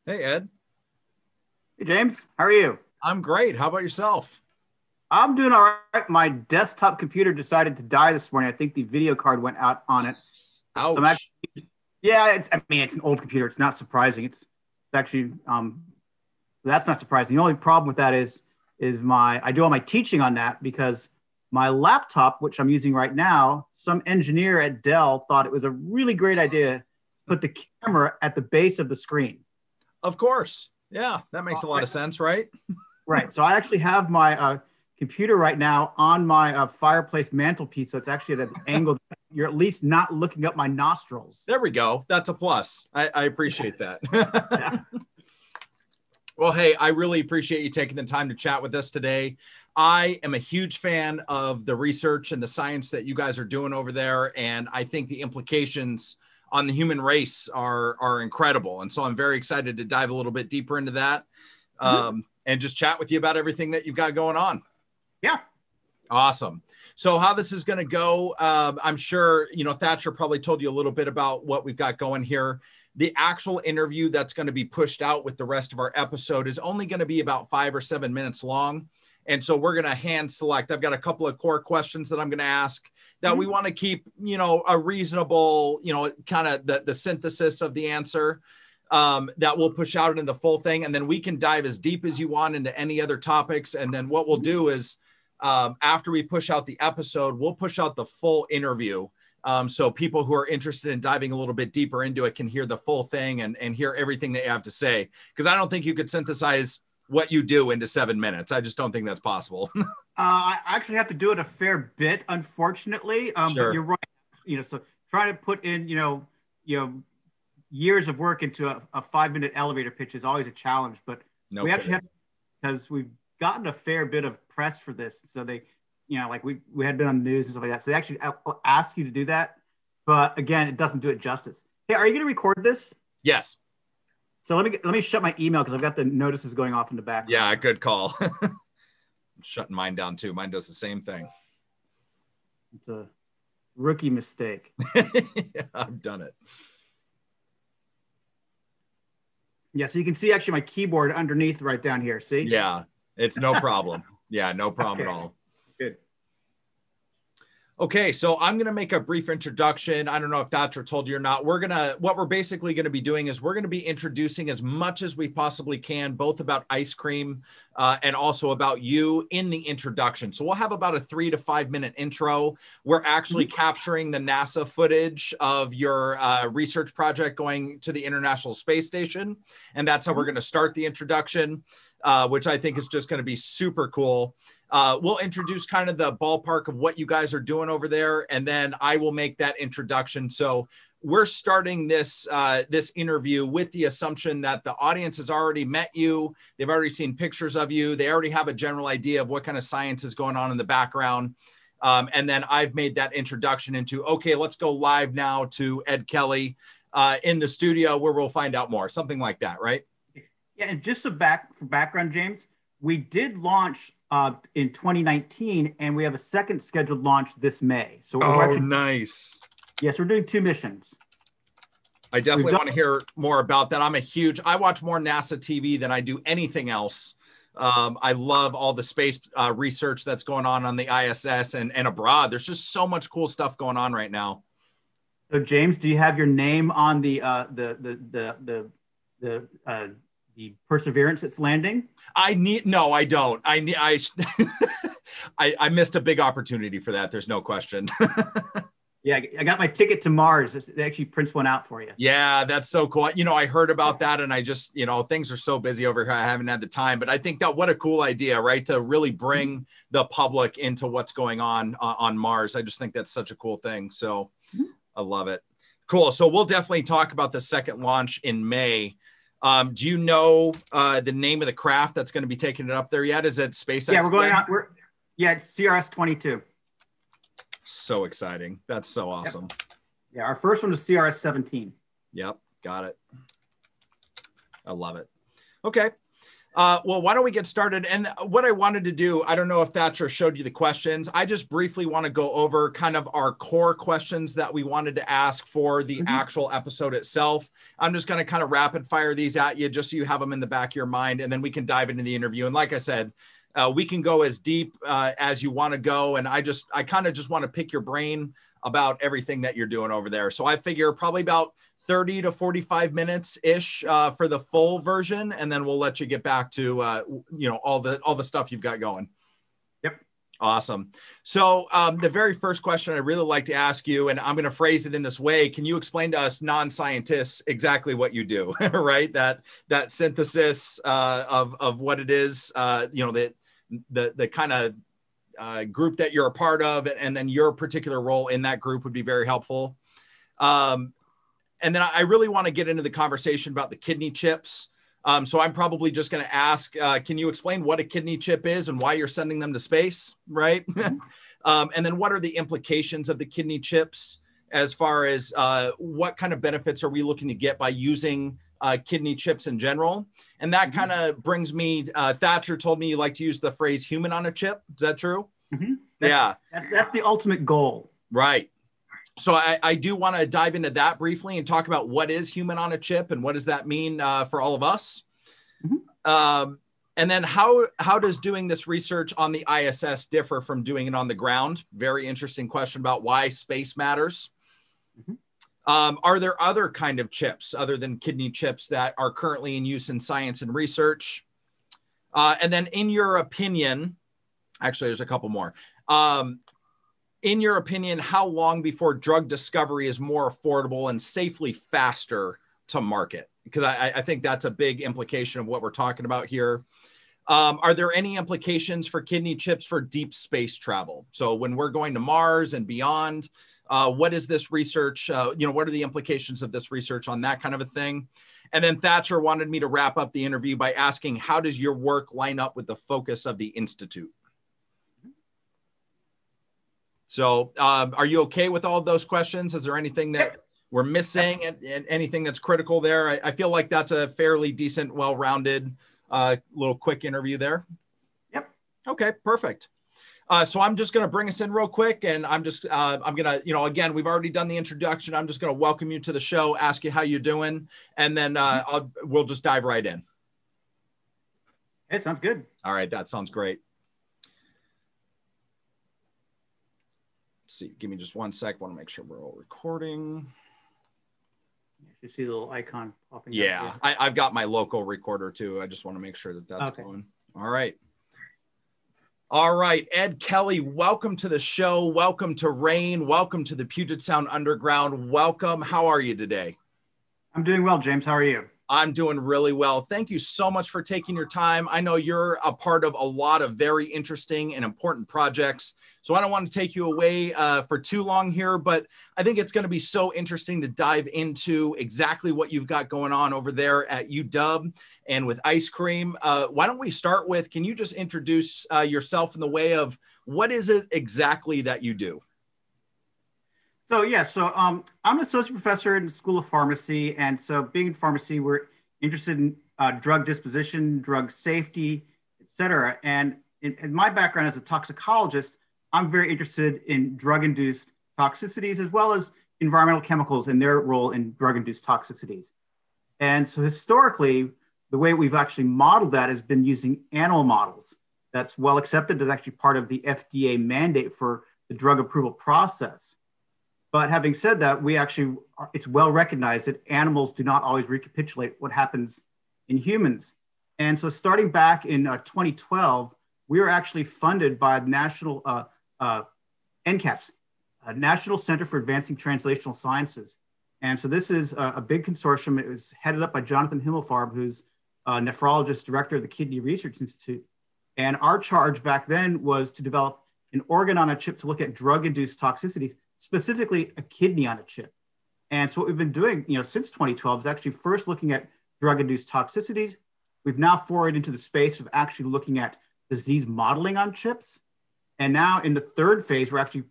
Hey, Ed. Hey, James, how are you? I'm great. How about yourself? I'm doing all right. My desktop computer decided to die this morning. I think the video card went out on it. So I'm Ouch. actually, yeah, it's an old computer. It's not surprising. It's actually, so that's not surprising. The only problem with that is I do all my teaching on that because my laptop, which I'm using right now, some engineer at Dell thought it was a really great idea to put the camera at the base of the screen. Of course. Yeah, that makes a lot of sense, right? Right. So I actually have my computer right now on my fireplace mantelpiece. So it's actually at an angle that you're at least not looking up my nostrils. There we go. That's a plus. I appreciate that. Yeah. Well, hey, I really appreciate you taking the time to chat with us today. I am a huge fan of the research and the science that you guys are doing over there. And I think the implications on the human race are incredible. And so I'm very excited to dive a little bit deeper into that and just chat with you about everything that you've got going on. Yeah. Awesome. So how this is going to go, I'm sure, Thatcher probably told you a little bit about what we've got going here. The actual interview that's going to be pushed out with the rest of our episode is only going to be about 5 or 7 minutes long. And so we're going to hand select. I've got a couple of core questions that I'm going to ask that we want to keep, a reasonable, kind of the synthesis of the answer that we'll push out in the full thing. And then we can dive as deep as you want into any other topics. And then what we'll do is after we push out the episode, we'll push out the full interview. So people who are interested in diving a little bit deeper into it can hear the full thing and hear everything that you have to say. Because I don't think you could synthesize what you do into 7 minutes. I just don't think that's possible. I actually have to do it a fair bit, unfortunately. Sure. But you're right. So trying to put in, years of work into a 5-minute elevator pitch is always a challenge. But No we actually kidding. have, because we've gotten a fair bit of press for this. So they, like we had been on the news and stuff like that. So they actually ask you to do that. But again, it doesn't do it justice. Hey, are you going to record this? Yes. So let me shut my email because I've got the notices going off in the background. Yeah, good call. I'm shutting mine down too. Mine does the same thing. It's a rookie mistake. Yeah, I've done it. Yeah, so you can see actually my keyboard underneath right down here. See? Yeah, it's no problem. Yeah, no problem at all. Good. Okay, so I'm going to make a brief introduction. I don't know if Thatcher told you or not. What we're basically going to be doing is we're going to be introducing as much as we possibly can, both about ice cream and also about you in the introduction. So we'll have about a 3 to 5 minute intro. We're actually capturing the NASA footage of your research project going to the International Space Station. And that's how we're going to start the introduction, which I think is just going to be super cool. We'll introduce kind of the ballpark of what you guys are doing over there, and then I will make that introduction. So we're starting this interview with the assumption that the audience has already met you. They've already seen pictures of you. They already have a general idea of what kind of science is going on in the background. And then I've made that introduction into, okay, let's go live now to Ed Kelly in the studio where we'll find out more, something like that, right? Yeah, and just for background, James, we did launch in 2019, and we have a second scheduled launch this May. So Nice. Yes, we're doing 2 missions. I definitely want to hear more about that. I watch more NASA TV than I do anything else. I love all the space research that's going on the ISS and abroad. There's just so much cool stuff going on right now. So, James, do you have your name on the Perseverance that's landing? No, I don't. I missed a big opportunity for that. There's no question. Yeah, I got my ticket to Mars. They actually prints one out for you. Yeah, that's so cool. I heard about that, and I just, things are so busy over here. I haven't had the time, but I think that what a cool idea, right? To really bring the public into what's going on Mars. I just think that's such a cool thing. So I love it. Cool. So we'll definitely talk about the second launch in May. Do you know the name of the craft that's going to be taking it up there yet? Is it SpaceX? Yeah, we're going out. It's CRS-22. So exciting. That's so awesome. Yep. Yeah, our first one was CRS-17. Yep, got it. I love it. Okay. Well, why don't we get started? And what I wanted to do, I don't know if Thatcher showed you the questions. I just briefly want to go over kind of our core questions that we wanted to ask for the actual episode itself. I'm just going to kind of rapid fire these at you just so you have them in the back of your mind, and then we can dive into the interview. And like I said, we can go as deep as you want to go. And I kind of just want to pick your brain about everything that you're doing over there. So I figure probably about 30 to 45 minutes ish for the full version. And then we'll let you get back to, all the stuff you've got going. Yep. Awesome. So the very first question I really like to ask you, and I'm going to phrase it in this way. Can you explain to us non-scientists exactly what you do, right? That synthesis of what it is, the kind of group that you're a part of, and then your particular role in that group would be very helpful. And then I really want to get into the conversation about the kidney chips. So I'm probably just going to ask, can you explain what a kidney chip is and why you're sending them to space, right? And then what are the implications of the kidney chips as far as what kind of benefits are we looking to get by using kidney chips in general? And that kind of brings me, Thatcher told me you like to use the phrase human on a chip. Is that true? That's the ultimate goal. Right. So I do want to dive into that briefly and talk about what is human on a chip and what does that mean for all of us. And then how does doing this research on the ISS differ from doing it on the ground? Very interesting question about why space matters. Are there other kind of chips other than kidney chips that are currently in use in science and research? And then in your opinion, actually, there's a couple more. In your opinion, how long before drug discovery is more affordable and safely faster to market? Because I think that's a big implication of what we're talking about here. Are there any implications for kidney chips for deep space travel? So when we're going to Mars and beyond, what is this research? What are the implications of this research on that kind of a thing? And then Thatcher wanted me to wrap up the interview by asking, how does your work line up with the focus of the Institute? So are you okay with all of those questions? Is there anything that we're missing and anything that's critical there? I feel like that's a fairly decent, well-rounded little quick interview there. Yep. Okay, perfect. So I'm just going to bring us in real quick, and I'm going to, again, we've already done the introduction. I'm just going to welcome you to the show, ask you how you're doing, and then we'll just dive right in. It sounds good. All right, that sounds great. Let's see, give me just one sec. I want to make sure we're all recording. You see the little icon popping up. Yeah, I've got my local recorder too. I just want to make sure that that's going. All right. All right, Ed Kelly, welcome to the show. Welcome to Rain. Welcome to the Puget Sound Underground. Welcome. How are you today? I'm doing well, James. How are you? I'm doing really well. Thank you so much for taking your time. I know you're a part of a lot of very interesting and important projects. So I don't want to take you away for too long here, but I think it's going to be so interesting to dive into exactly what you've got going on over there at UW and with Ice Cream. Why don't we start with, can you just introduce yourself in the way of what is it exactly that you do? So I'm an associate professor in the School of Pharmacy. And so being in pharmacy, we're interested in drug disposition, drug safety, et cetera. And in my background as a toxicologist, I'm very interested in drug-induced toxicities as well as environmental chemicals and their role in drug-induced toxicities. And so historically, the way we've actually modeled that has been using animal models. That's well accepted. That's actually part of the FDA mandate for the drug approval process. But having said that, it's well recognized that animals do not always recapitulate what happens in humans. And so starting back in 2012, we were actually funded by the National NCATS, National Center for Advancing Translational Sciences. And so this is a big consortium. It was headed up by Jonathan Himmelfarb, who's a nephrologist, director of the Kidney Research Institute. And our charge back then was to develop an organ on a chip to look at drug-induced toxicities, specifically a kidney on a chip. And so what we've been doing, since 2012 is actually first looking at drug-induced toxicities. We've now forayed into the space of actually looking at disease modeling on chips. And now in the third phase, we're actually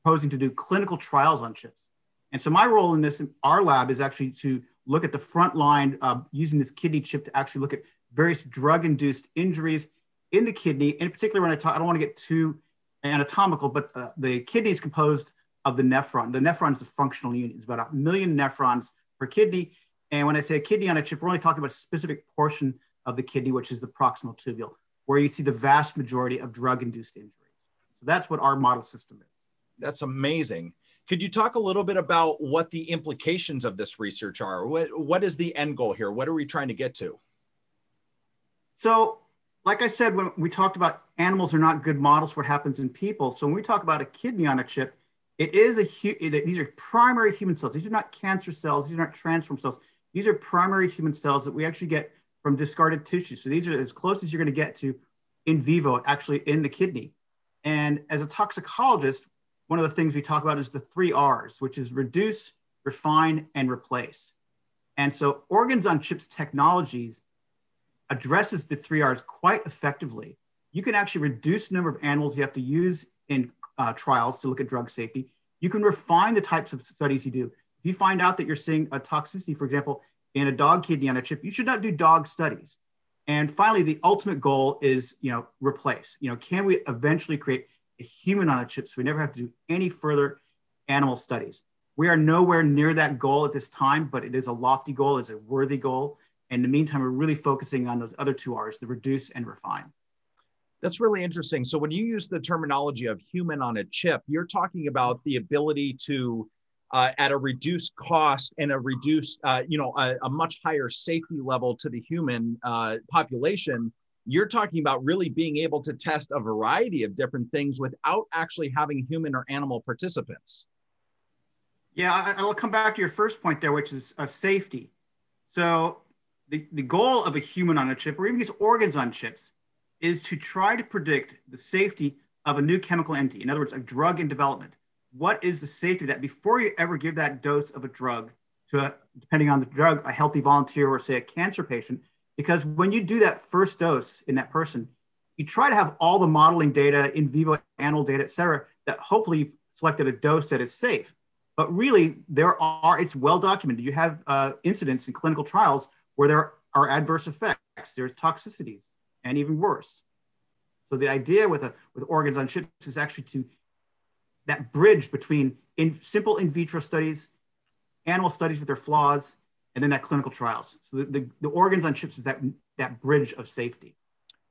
proposing to do clinical trials on chips. And so my role in this, in our lab, is actually to look at the front line using this kidney chip to actually look at various drug-induced injuries in the kidney. In particular, when I talk, I don't want to get too anatomical, but the kidney is composed of the nephron. The nephron is the functional unit. It's about 1 million nephrons per kidney. And when I say a kidney on a chip, we're only talking about a specific portion of the kidney, which is the proximal tubule, where you see the vast majority of drug-induced injuries. So that's what our model system is. That's amazing. Could you talk a little bit about what the implications of this research are? What is the end goal here? What are we trying to get to? So, like I said, when we talked about animals are not good models for what happens in people. So when we talk about a kidney on a chip, these are primary human cells. These are not cancer cells. These are not transform cells. These are primary human cells that we actually get from discarded tissue. So these are as close as you're going to get to in vivo, actually in the kidney. And as a toxicologist, one of the things we talk about is the 3 R's, which is reduce, refine, and replace. And so organs on chips technologies addresses the 3 R's quite effectively. You can actually reduce the number of animals you have to use in trials to look at drug safety. You can refine the types of studies you do. If you find out that you're seeing a toxicity, for example, in a dog kidney on a chip, you should not do dog studies. And finally, the ultimate goal is, replace. Can we eventually create a human on a chip so we never have to do any further animal studies? We are nowhere near that goal at this time, but it is a lofty goal. It's a worthy goal. In the meantime, we're really focusing on those other 2 R's, the reduce and refine. That's really interesting. So when you use the terminology of human on a chip, you're talking about the ability to, at a reduced cost and a reduced, a much higher safety level to the human population. You're talking about really being able to test a variety of different things without actually having human or animal participants. Yeah, I'll come back to your first point there, which is safety. So the goal of a human on a chip, or even these organs on chips, is to try to predict the safety of a new chemical entity. In other words, a drug in development. What is the safety of that before you ever give that dose of a drug to, depending on the drug, a healthy volunteer or say a cancer patient? Because when you do that first dose in that person, you try to have all the modeling data, in vivo animal data, et cetera, that hopefully you've selected a dose that is safe. But really, it's well documented. You have incidents in clinical trials where there are adverse effects, there's toxicities, and even worse. So the idea with organs on chips is actually to that bridge between simple in vitro studies, animal studies with their flaws, and then that clinical trials. So the organs on chips is that bridge of safety.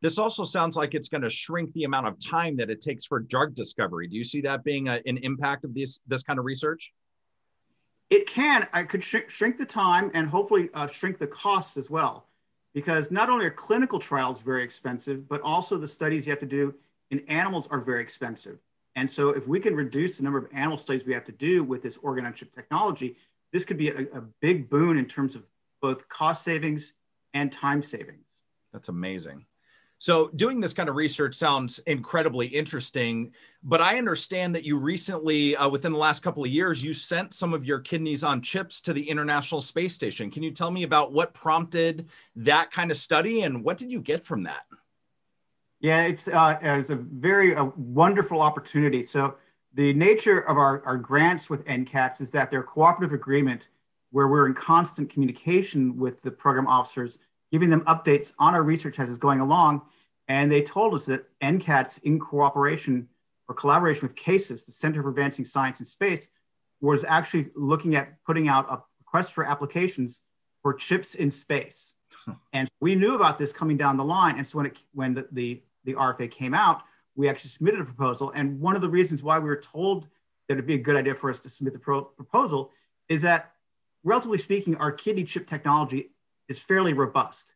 This also sounds like it's going to shrink the amount of time that it takes for drug discovery. Do you see that being an impact of this kind of research? It can. I could shrink the time and hopefully shrink the costs as well. Because not only are clinical trials very expensive, but also the studies you have to do in animals are very expensive. And so if we can reduce the number of animal studies we have to do with this organ on chip technology, this could be a big boon in terms of both cost savings and time savings. That's amazing. So doing this kind of research sounds incredibly interesting, but I understand that you recently, within the last couple of years, you sent some of your kidneys on chips to the International Space Station. Can you tell me about what prompted that kind of study and what did you get from that? Yeah, it's a very wonderful opportunity. So the nature of our grants with NCATS is that they're a cooperative agreement where we're in constant communication with the program officers, giving them updates on our research as it's going along. And they told us that NCATS, in cooperation or collaboration with CASIS, the Center for Advancing Science in Space, was actually looking at putting out a request for applications for chips in space. And we knew about this coming down the line. And so when the RFA came out, we actually submitted a proposal. And one of the reasons why we were told that it'd be a good idea for us to submit the proposal is that, relatively speaking, our kidney chip technology is fairly robust.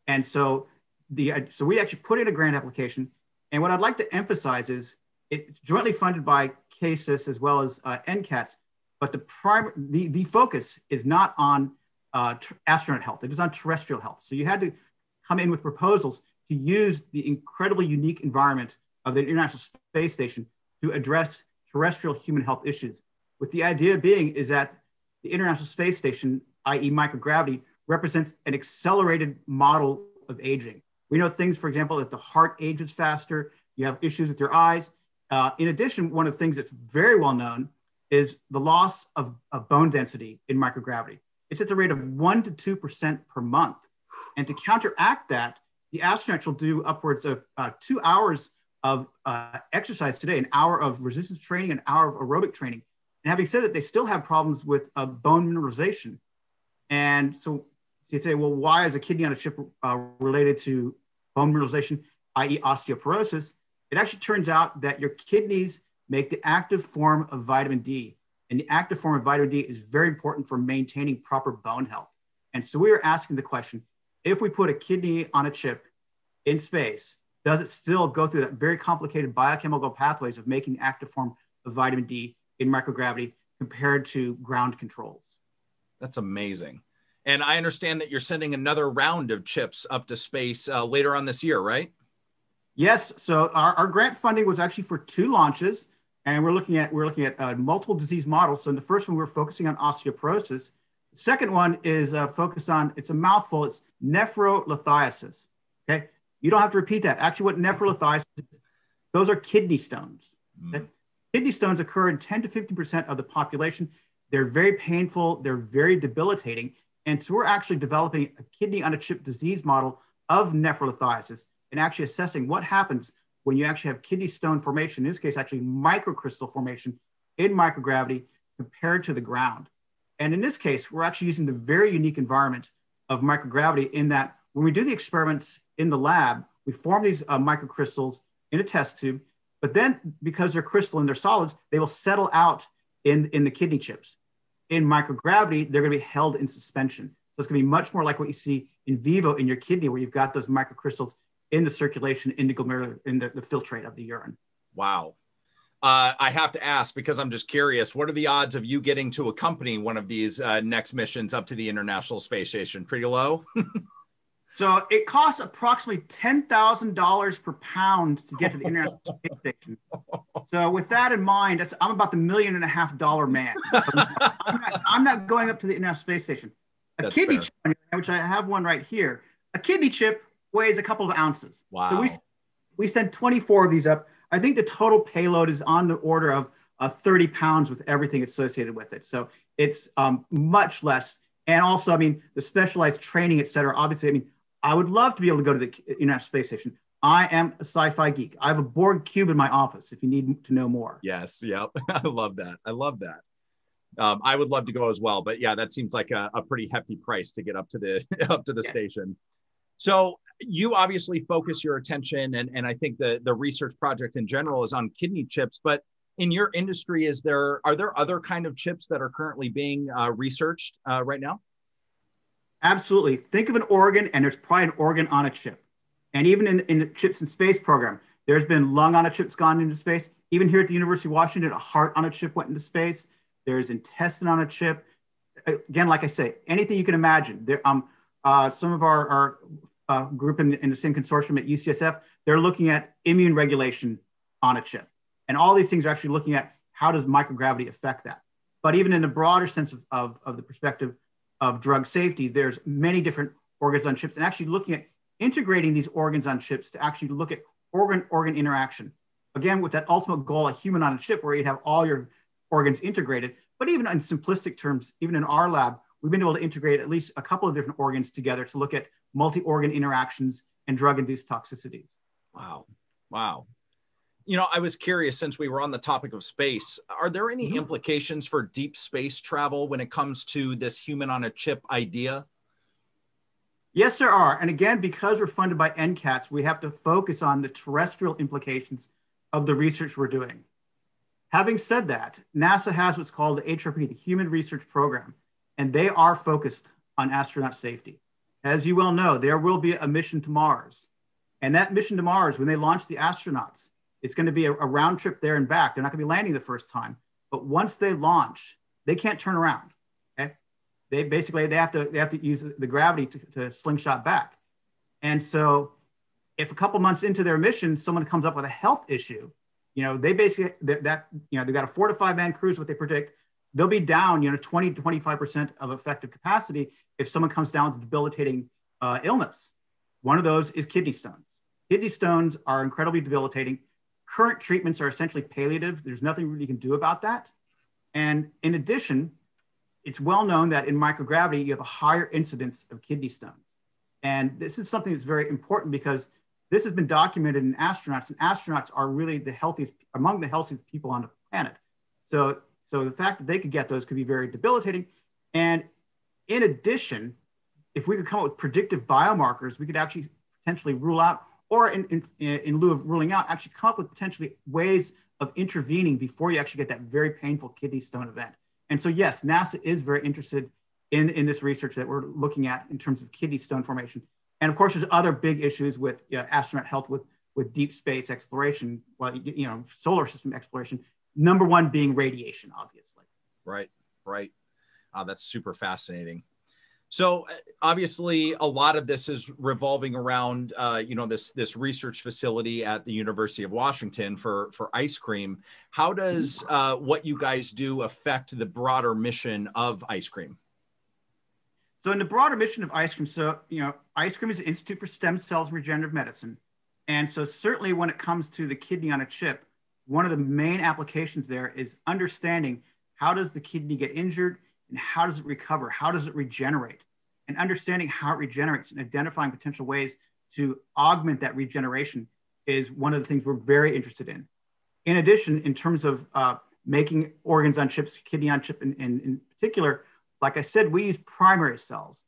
And so we actually put in a grant application. And what I'd like to emphasize is it's jointly funded by CASIS as well as NCATS, but the focus is not on astronaut health, it is on terrestrial health. So you had to come in with proposals to use the incredibly unique environment of the International Space Station to address terrestrial human health issues. With the idea being is that the International Space Station, i.e. microgravity, represents an accelerated model of aging. We know things, for example, that the heart ages faster, you have issues with your eyes. In addition, one of the things that's very well known is the loss of bone density in microgravity. It's at the rate of 1% to 2% per month. And to counteract that, the astronauts will do upwards of 2 hours of exercise today, an hour of resistance training, an hour of aerobic training. And having said that, they still have problems with bone mineralization. And so you say, well, why is a kidney on a chip related to bone mineralization, i.e. osteoporosis? It actually turns out that your kidneys make the active form of vitamin D. And the active form of vitamin D is very important for maintaining proper bone health. And so we were asking the question, if we put a kidney on a chip in space, does it still go through that very complicated biochemical pathways of making the active form of vitamin D in microgravity compared to ground controls? That's amazing. And I understand that you're sending another round of chips up to space later on this year, right? Yes. So our grant funding was actually for 2 launches, and we're looking at multiple disease models. So in the first one, we're focusing on osteoporosis. The second one is focused on, it's a mouthful, it's nephrolithiasis. Okay. You don't have to repeat that. Actually, what nephrolithiasis is, those are kidney stones. Okay? Kidney stones occur in 10 to 50% of the population. They're very painful. They're very debilitating. And so we're actually developing a kidney on a chip disease model of nephrolithiasis and actually assessing what happens when you actually have kidney stone formation, in this case, actually microcrystal formation in microgravity compared to the ground. And in this case, we're actually using the very unique environment of microgravity in that when we do the experiments in the lab, we form these microcrystals in a test tube, but then because they're crystalline, they're solids, they will settle out in the kidney chips. In microgravity, they're going to be held in suspension. So it's going to be much more like what you see in vivo in your kidney, where you've got those microcrystals in the circulation, in the glomerular, in the filtrate of the urine. Wow. I have to ask, because I'm just curious, what are the odds of you getting to accompany one of these next missions up to the International Space Station? Pretty low? So it costs approximately $10,000 per pound to get to the International Space Station. So with that in mind, I'm about the $1.5 million man. I'm not going up to the International Space Station. A kidney chip, which I have one right here, a kidney chip weighs a couple of ounces. Wow. So we sent 24 of these up. I think the total payload is on the order of 30 pounds with everything associated with it. So it's much less. And also, I mean, the specialized training, et cetera. Obviously, I mean, I would love to be able to go to the International Space Station. I am a sci-fi geek. I have a Borg cube in my office if you need to know more. Yes. Yep. I love that. I love that. I would love to go as well, but yeah, that seems like a pretty hefty price to get up to the yes. station. So you obviously focus your attention, and I think the research project in general is on kidney chips, but in your industry, are there other kind of chips that are currently being researched right now? Absolutely. Think of an organ, and there's probably an organ on a chip. And even in the Chips in Space program, there's been lung on a chip's gone into space. Even here at the University of Washington, a heart on a chip went into space. There's intestine on a chip. Again, like I say, anything you can imagine. There, some of our group in the same consortium at UCSF, they're looking at immune regulation on a chip. And all these things are actually looking at how does microgravity affect that. But even in the broader sense of the perspective of drug safety, there's many different organs on chips, and actually looking at integrating these organs on chips to actually look at organ-organ interaction. Again, with that ultimate goal, a human on a chip where you'd have all your organs integrated. But even in simplistic terms, even in our lab, we've been able to integrate at least a couple of different organs together to look at multi-organ interactions and drug-induced toxicities. Wow. Wow. You know, I was curious, since we were on the topic of space, are there any implications for deep space travel when it comes to this human on a chip idea? Yes, there are. And again, because we're funded by NCATS, we have to focus on the terrestrial implications of the research we're doing. Having said that, NASA has what's called the HRP, the Human Research Program, and they are focused on astronaut safety. As you well know, there will be a mission to Mars. And that mission to Mars, when they launch the astronauts, it's going to be a round trip there and back. They're not going to be landing the first time. But once they launch, they can't turn around. Okay? They have to use the gravity to slingshot back. And so if a couple months into their mission, someone comes up with a health issue, you know, they basically, they've got a 4 to 5 man cruise, what they predict. They'll be down, 20 to 25% of effective capacity if someone comes down with a debilitating illness. One of those is kidney stones. Kidney stones are incredibly debilitating. Current treatments are essentially palliative. There's nothing really you can do about that. And in addition, it's well known that in microgravity, you have a higher incidence of kidney stones. And this is something that's very important because this has been documented in astronauts, and astronauts are really the healthiest, among the healthiest people on the planet. So the fact that they could get those could be very debilitating. And in addition, if we could come up with predictive biomarkers, we could actually potentially rule out, or in lieu of ruling out, actually come up with potentially ways of intervening before you actually get that very painful kidney stone event. And so, yes, NASA is very interested in this research that we're looking at in terms of kidney stone formation. And of course, there's other big issues with astronaut health with deep space exploration, well, solar system exploration. Number one being radiation, obviously. Right. That's super fascinating. So obviously, a lot of this is revolving around, this research facility at the University of Washington for ice cream. How does what you guys do affect the broader mission of ice cream? So in the broader mission of ice cream, ice cream is the Institute for Stem Cells and Regenerative Medicine. And so certainly when it comes to the kidney on a chip, one of the main applications there is understanding how does the kidney get injured and how does it recover? How does it regenerate? And understanding how it regenerates and identifying potential ways to augment that regeneration is one of the things we're very interested in. In addition, in terms of making organs on chips, kidney on chip in particular, like I said, we use primary cells,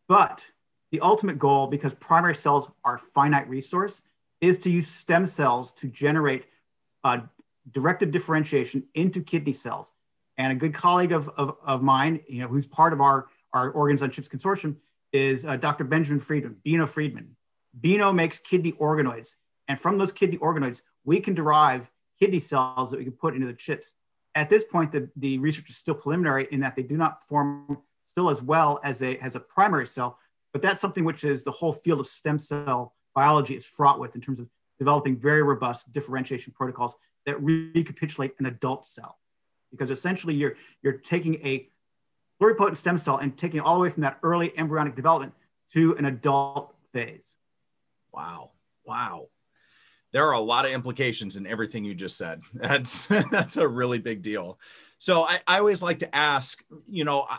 but the ultimate goal, because primary cells are a finite resource, is to use stem cells to generate directed differentiation into kidney cells. And a good colleague of mine, who's part of our Organs on Chips consortium, is Dr. Benjamin Friedman, Bino Friedman. Bino makes kidney organoids. And from those kidney organoids, we can derive kidney cells that we can put into the chips. At this point, the research is still preliminary in that they do not form still as well as a primary cell, but that's something which is the whole field of stem cell biology is fraught with in terms of developing very robust differentiation protocols that recapitulate an adult cell. Because essentially you're taking a pluripotent stem cell and taking it all the way from that early embryonic development to an adult phase. Wow. There are a lot of implications in everything you just said. That's a really big deal. So I always like to ask,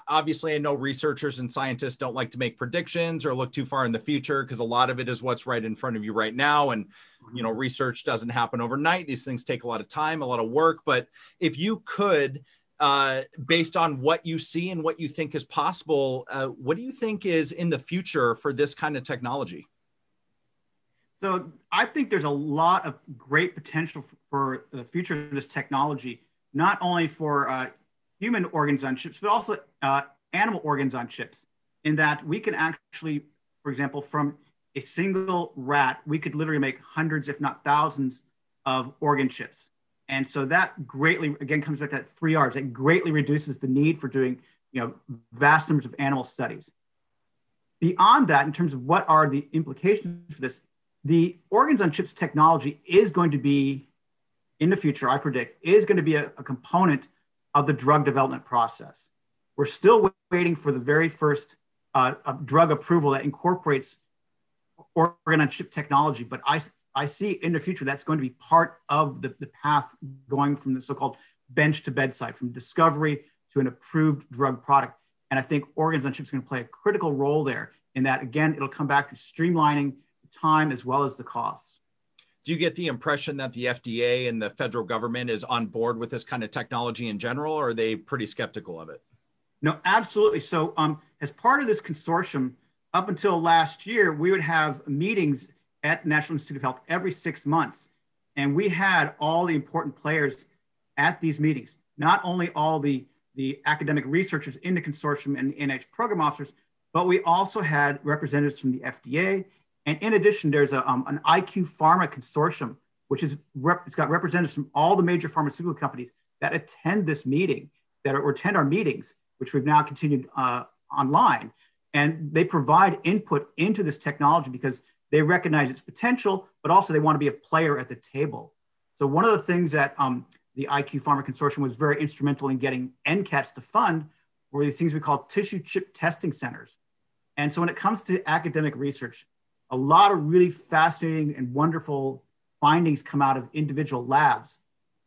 obviously I know researchers and scientists don't like to make predictions or look too far in the future because a lot of it is what's right in front of you right now. And, research doesn't happen overnight. These things take a lot of time, a lot of work. But if you could, based on what you see and what you think is possible, what do you think is in the future for this kind of technology? So I think there's a lot of great potential for the future of this technology, not only for human organs on chips, but also animal organs on chips, in that we can actually, for example, from a single rat, we could literally make hundreds, if not thousands, of organ chips. And so that greatly, again, comes back to that 3 Rs. It greatly reduces the need for doing, vast numbers of animal studies. Beyond that, in terms of what are the implications for this, the organs on chips technology is going to be, in the future, I predict, is going to be a component of the drug development process. We're still waiting for the very first drug approval that incorporates organ on chip technology, but I see in the future that's going to be part of the path going from the so-called bench to bedside, from discovery to an approved drug product. And I think organs on chips is going to play a critical role there in that, again, it'll come back to streamlining time as well as the costs. Do you get the impression that the FDA and the federal government is on board with this kind of technology in general, or are they pretty skeptical of it? No, absolutely. So as part of this consortium, up until last year, we would have meetings at National Institute of Health every 6 months. And we had all the important players at these meetings, not only all the academic researchers in the consortium and NIH program officers, but we also had representatives from the FDA. And in addition, there's an IQ Pharma consortium, which is it's got representatives from all the major pharmaceutical companies that attend this meeting, or attend our meetings, which we've now continued online. And they provide input into this technology because they recognize its potential, but also they want to be a player at the table. So one of the things that the IQ Pharma consortium was very instrumental in getting NCATS to fund were these things we call tissue chip testing centers. And so when it comes to academic research, a lot of really fascinating and wonderful findings come out of individual labs.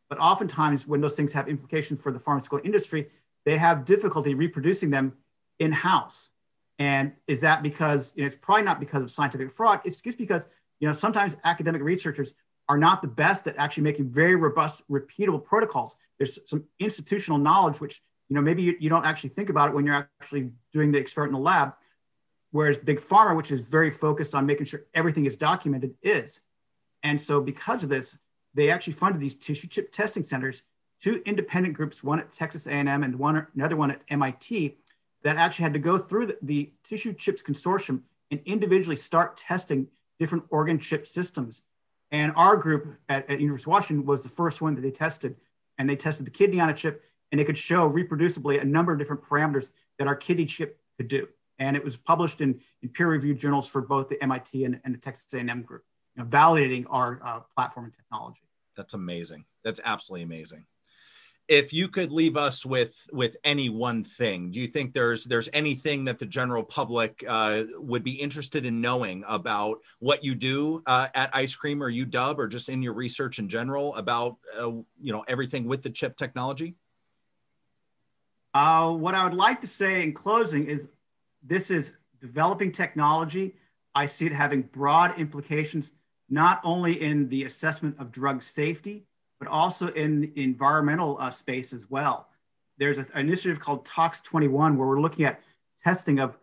But oftentimes when those things have implications for the pharmaceutical industry, they have difficulty reproducing them in-house. And is that because, it's probably not because of scientific fraud. It's just because, sometimes academic researchers are not the best at actually making very robust, repeatable protocols. There's some institutional knowledge, which, maybe you don't actually think about it when you're actually doing the experiment in the lab. Whereas big pharma, which is very focused on making sure everything is documented, is. And so because of this, they actually funded these tissue chip testing centers, 2 independent groups, one at Texas A&M and another one at MIT, that actually had to go through the Tissue Chips Consortium and individually start testing different organ chip systems. And our group at University of Washington was the first one that they tested. And they tested the kidney on a chip, and they could show reproducibly a number of different parameters that our kidney chip could do. And it was published in peer-reviewed journals for both the MIT and the Texas A&M group, validating our platform and technology. That's amazing. That's absolutely amazing. If you could leave us with any one thing, do you think there's anything that the general public would be interested in knowing about what you do at Ice Cream or UW, or just in your research in general about everything with the chip technology? What I would like to say in closing is this is developing technology. I see it having broad implications, not only in the assessment of drug safety, but also in the environmental space as well. There's an initiative called Tox21, where we're looking at testing of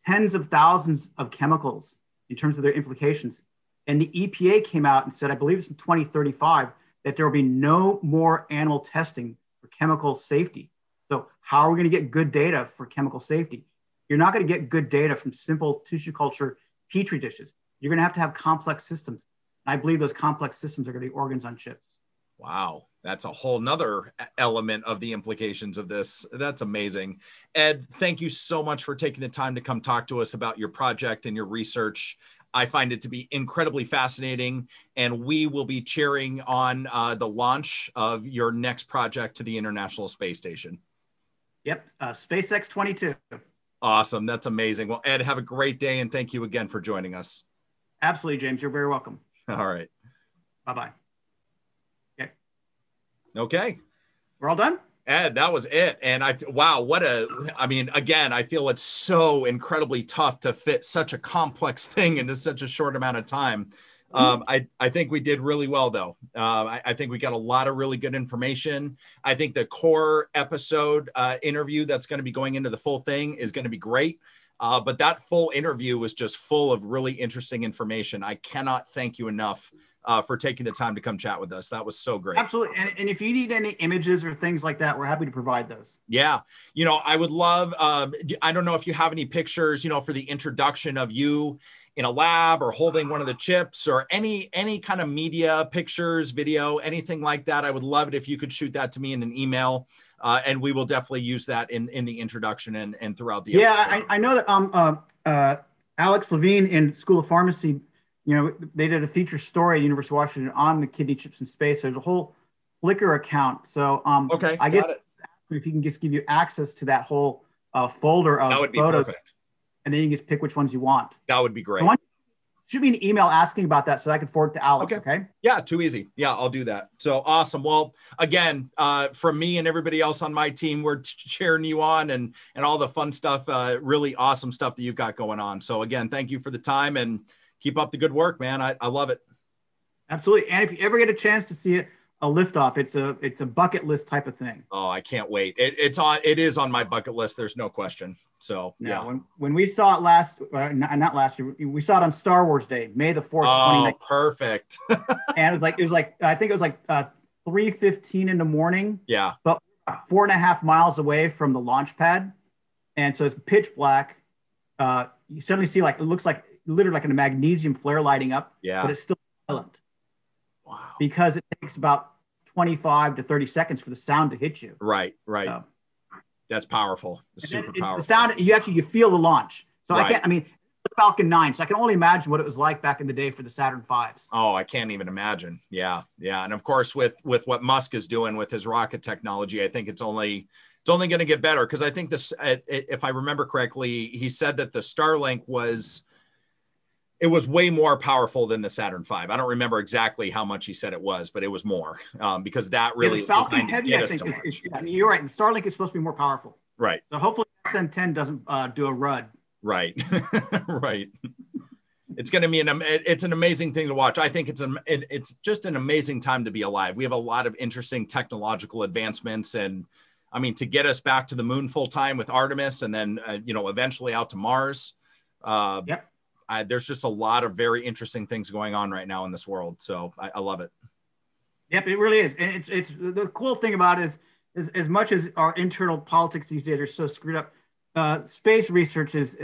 tens of thousands of chemicals in terms of their implications. And the EPA came out and said, I believe it's in 2035, that there will be no more animal testing for chemical safety. So how are we going to get good data for chemical safety? You're not going to get good data from simple tissue culture Petri dishes. You're going to have complex systems. And I believe those complex systems are going to be organs on chips. Wow. That's a whole nother element of the implications of this. That's amazing. Ed, thank you so much for taking the time to come talk to us about your project and your research. I find it to be incredibly fascinating, and we will be cheering on the launch of your next project to the International Space Station. Yep. SpaceX 22. Awesome. That's amazing. Well, Ed, have a great day, and thank you again for joining us. Absolutely, James. You're very welcome. All right. Bye-bye. Okay. We're all done? Ed, that was it. And wow, again, I feel it's so incredibly tough to fit such a complex thing into such a short amount of time. I think we did really well, though. I think we got a lot of really good information. I think the core episode interview that's going to be going into the full thing is going to be great. But that full interview was just full of really interesting information. I cannot thank you enough for taking the time to come chat with us. That was so great. Absolutely. And if you need any images or things like that, we're happy to provide those. Yeah. I would love, I don't know if you have any pictures, for the introduction of you in a lab or holding one of the chips, or any kind of media, pictures, video, anything like that. I would love it if you could shoot that to me in an email. And we will definitely use that in the introduction and throughout the episode. Yeah, I know that Alex Levine in School of Pharmacy, they did a feature story at University of Washington on the kidney chips in space. There's a whole Flickr account. So okay, I guess if you can just give you access to that whole folder of that would be photos, perfect. And then you can just pick which ones you want. That would be great. So shoot me an email asking about that so I can forward it to Alex. Okay. Yeah, too easy. Yeah, I'll do that. So awesome. Well, again, from me and everybody else on my team, we're cheering you on and all the fun stuff, really awesome stuff that you've got going on. So again, thank you for the time and keep up the good work, man. I love it. Absolutely. And if you ever get a chance to see a liftoff, it's a bucket list type of thing. Oh, I can't wait. It is on my bucket list. There's no question. So yeah. When we saw it not last year, we saw it on Star Wars Day, May the 4th. Oh, perfect. And it was like I think it was like 3:15 in the morning. Yeah. But 4.5 miles away from the launch pad, and so it's pitch black. You suddenly see it looks like literally like a magnesium flare lighting up. Yeah. But it's still silent. Wow. Because it takes about 25 to 30 seconds for the sound to hit you. Right. That's powerful. It's super powerful. The sound, you feel the launch. So right. The Falcon 9. So I can only imagine what it was like back in the day for the Saturn V's. Oh, I can't even imagine. Yeah. And of course, with what Musk is doing with his rocket technology, I think it's only going to get better. Because I think this, if I remember correctly, he said that the Starlink was way more powerful than the Saturn V. I don't remember exactly how much he said it was, but it was more because that really the Falcon Heavy. I think you're right. And Starlink is supposed to be more powerful. Right. So hopefully SN10 doesn't do a RUD Right. Right. It's going to be it's an amazing thing to watch. I think it's just an amazing time to be alive. We have a lot of interesting technological advancements, and I mean, to get us back to the moon full time with Artemis, and then, eventually out to Mars. Yep. There's just a lot of very interesting things going on right now in this world. So I love it. Yep, it really is. And it's the cool thing about it is as much as our internal politics these days are so screwed up, space research is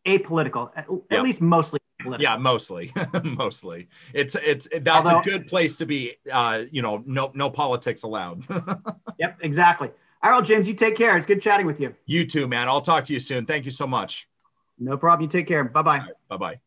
apolitical, at least mostly political. Yeah, mostly. Mostly. That's a good place to be. No politics allowed. Yep, exactly. All right, well, James, you take care. It's good chatting with you. You too, man. I'll talk to you soon. Thank you so much. No problem. You take care. Bye-bye. Bye-bye.